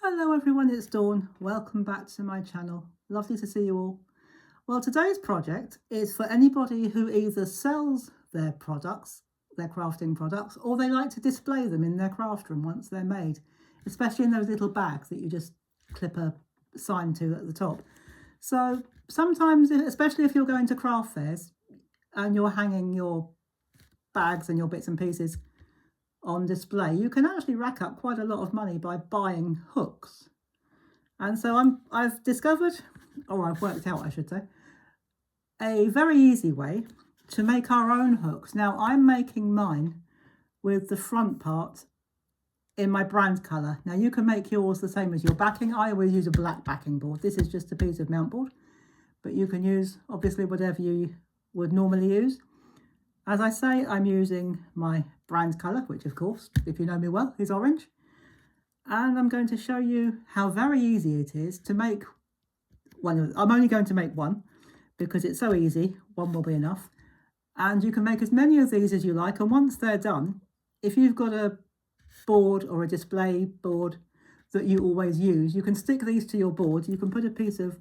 Hello everyone, it's Dawn. Welcome back to my channel. Lovely to see you all. Well, today's project is for anybody who either sells their products, their crafting products, or they like to display them in their craft room once they're made, especially in those little bags that you just clip a sign to at the top. So sometimes, especially if you're going to craft fairs and you're hanging your bags and your bits and pieces on display, you can actually rack up quite a lot of money by buying hooks. And so I've discovered, or I've worked out I should say, a very easy way to make our own hooks. Now I'm making mine with the front part in my brand colour. Now you can make yours the same as your backing. I always use a black backing board. This is just a piece of mount board, but you can use obviously whatever you would normally use. As I say, I'm using my brand colour, which of course, if you know me well, is orange. And I'm going to show you how very easy it is to make one. I'm only going to make one because it's so easy. One will be enough. And you can make as many of these as you like. And once they're done, if you've got a board or a display board that you always use, you can stick these to your board. You can put a piece of,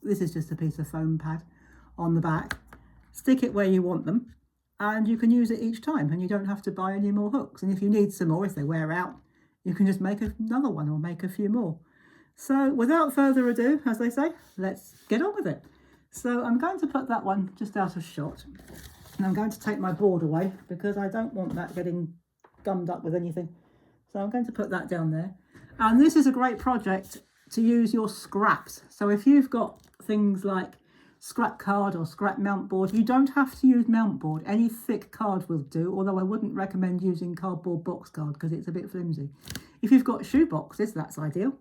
this is just a piece of foam pad on the back, stick it where you want them, and you can use it each time and you don't have to buy any more hooks. And if you need some more, if they wear out, you can just make another one or make a few more. So without further ado, as they say, let's get on with it. So I'm going to put that one just out of shot, and I'm going to take my board away because I don't want that getting gummed up with anything. So I'm going to put that down there. And this is a great project to use your scraps. So if you've got things like scrap card or scrap mount board, you don't have to use mount board. Any thick card will do, although I wouldn't recommend using cardboard box card because it's a bit flimsy. If you've got shoe boxes, that's ideal,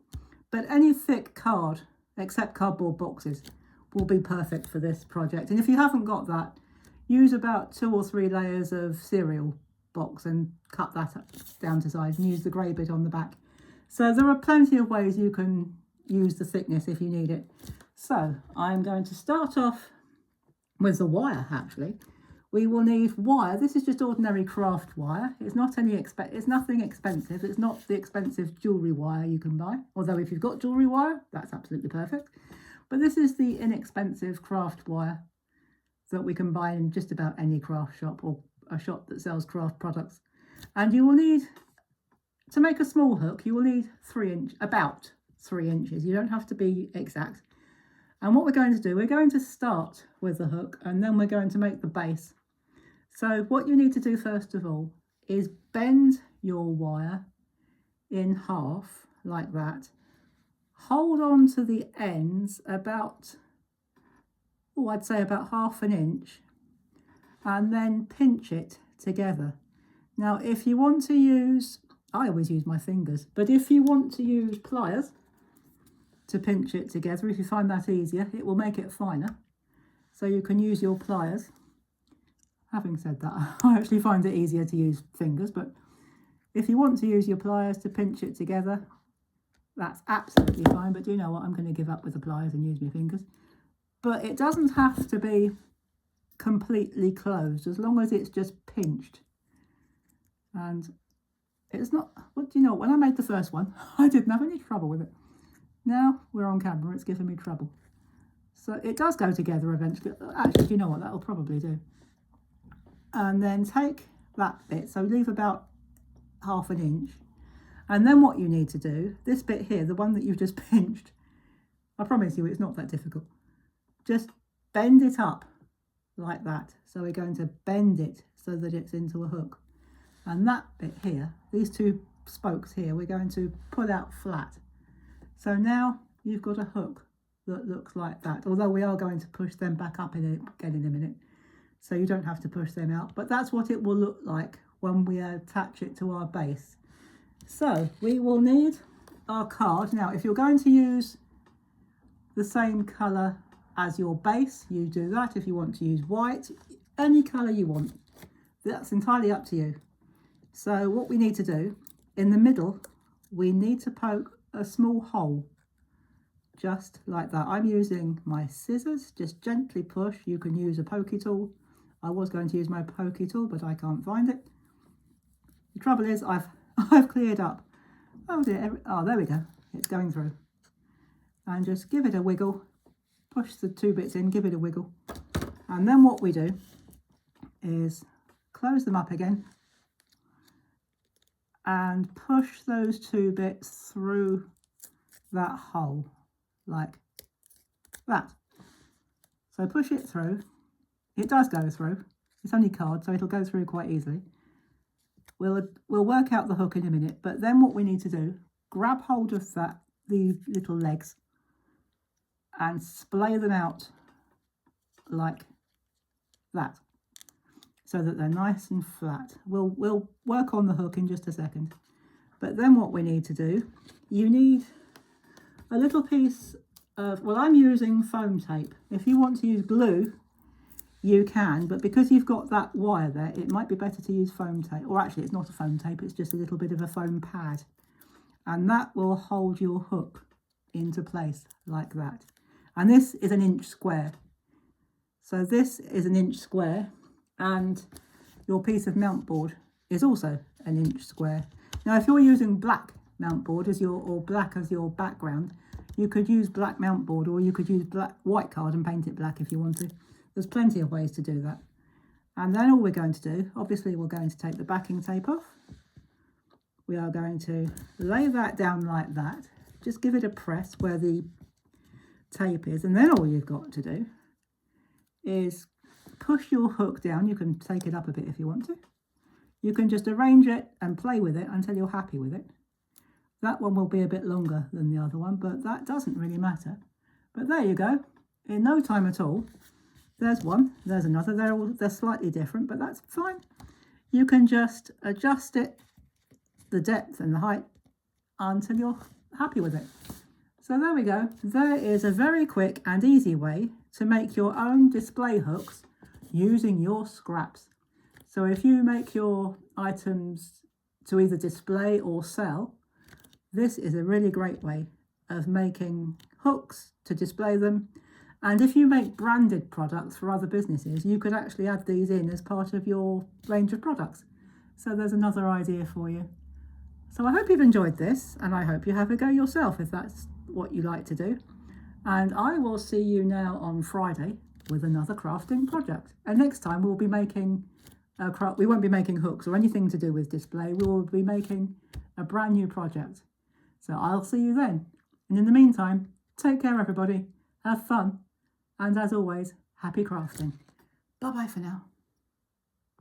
but any thick card except cardboard boxes will be perfect for this project. And if you haven't got that, use about 2 or 3 layers of cereal box and cut that down to size and use the grey bit on the back. So there are plenty of ways you can use the thickness if you need it. So I'm going to start off with the wire. Actually, we will need wire. This is just ordinary craft wire. It's not it's nothing expensive. It's not the expensive jewellery wire you can buy. Although if you've got jewellery wire, that's absolutely perfect. But this is the inexpensive craft wire that we can buy in just about any craft shop or a shop that sells craft products. And you will need, to make a small hook, you will need about 3 inches. You don't have to be exact. And what we're going to do, we're going to start with the hook and then we're going to make the base. So what you need to do first of all is bend your wire in half like that. Hold on to the ends about, I'd say about 1/2 inch, and then pinch it together. Now if you want to use, I always use my fingers, but if you want to use pliers to pinch it together, if you find that easier, it will make it finer. So you can use your pliers. Having said that, I actually find it easier to use fingers, but if you want to use your pliers to pinch it together, that's absolutely fine. But do you know what? I'm going to give up with the pliers and use my fingers. But it doesn't have to be completely closed, as long as it's just pinched. And it's not, what do you know, when I made the first one, I didn't have any trouble with it. Now we're on camera, it's giving me trouble. So it does go together eventually. Actually, do you know what? That'll probably do. And then take that bit, so leave about 1/2 inch. And then what you need to do, this bit here, the one that you've just pinched, I promise you it's not that difficult. Just bend it up like that. So we're going to bend it so that it's into a hook. And that bit here, these 2 spokes here, we're going to pull out flat. So now you've got a hook that looks like that, although we are going to push them back up again in a minute, so you don't have to push them out, but that's what it will look like when we attach it to our base. So we will need our card. Now if you're going to use the same colour as your base, you do that. If you want to use white, any colour you want, that's entirely up to you. So what we need to do, in the middle, we need to poke a small hole, just like that. I'm using my scissors, just gently push. You can use a pokey tool. I was going to use my pokey tool, but I can't find it. The trouble is I've cleared up. Oh dear, oh there we go. it's going through. And just give it a wiggle, push the 2 bits in, give it a wiggle. And then what we do is close them up again and push those 2 bits through that hole like that. So push it through. It does go through. It's only card, so it'll go through quite easily. We'll work out the hook in a minute, but then what we need to do, grab hold of these little legs and splay them out like that, so that they're nice and flat. We'll work on the hook in just a second. But then what we need to do, you need a little piece of, well, I'm using foam tape. If you want to use glue, you can, but because you've got that wire there, it might be better to use foam tape. Or actually, it's not a foam tape, it's just a little bit of a foam pad. And that will hold your hook into place like that. And this is 1 inch square. So this is 1 inch square, and your piece of mount board is also 1 inch square. Now, if you're using black mount board or black as your background, you could use black mount board, or you could use white card and paint it black if you want to. There's plenty of ways to do that. And then all we're going to do, obviously we're going to take the backing tape off. We are going to lay that down like that. Just give it a press where the tape is, and then all you've got to do is push your hook down. You can take it up a bit if you want to. You can just arrange it and play with it until you're happy with it. That one will be a bit longer than the other one, but that doesn't really matter. But there you go. In no time at all, there's one, there's another. They're slightly different, but that's fine. You can just adjust it, the depth and the height, until you're happy with it. So there we go. There is a very quick and easy way to make your own display hooks using your scraps. So if you make your items to either display or sell, this is a really great way of making hooks to display them. And if you make branded products for other businesses, you could actually add these in as part of your range of products. So there's another idea for you. So I hope you've enjoyed this, and I hope you have a go yourself if that's what you like to do. And I will see you now on Friday with another crafting project. And next time we'll be making we won't be making hooks or anything to do with display. We will be making a brand new project. So I'll see you then. And in the meantime, take care everybody, have fun, and as always, happy crafting. Bye bye for now.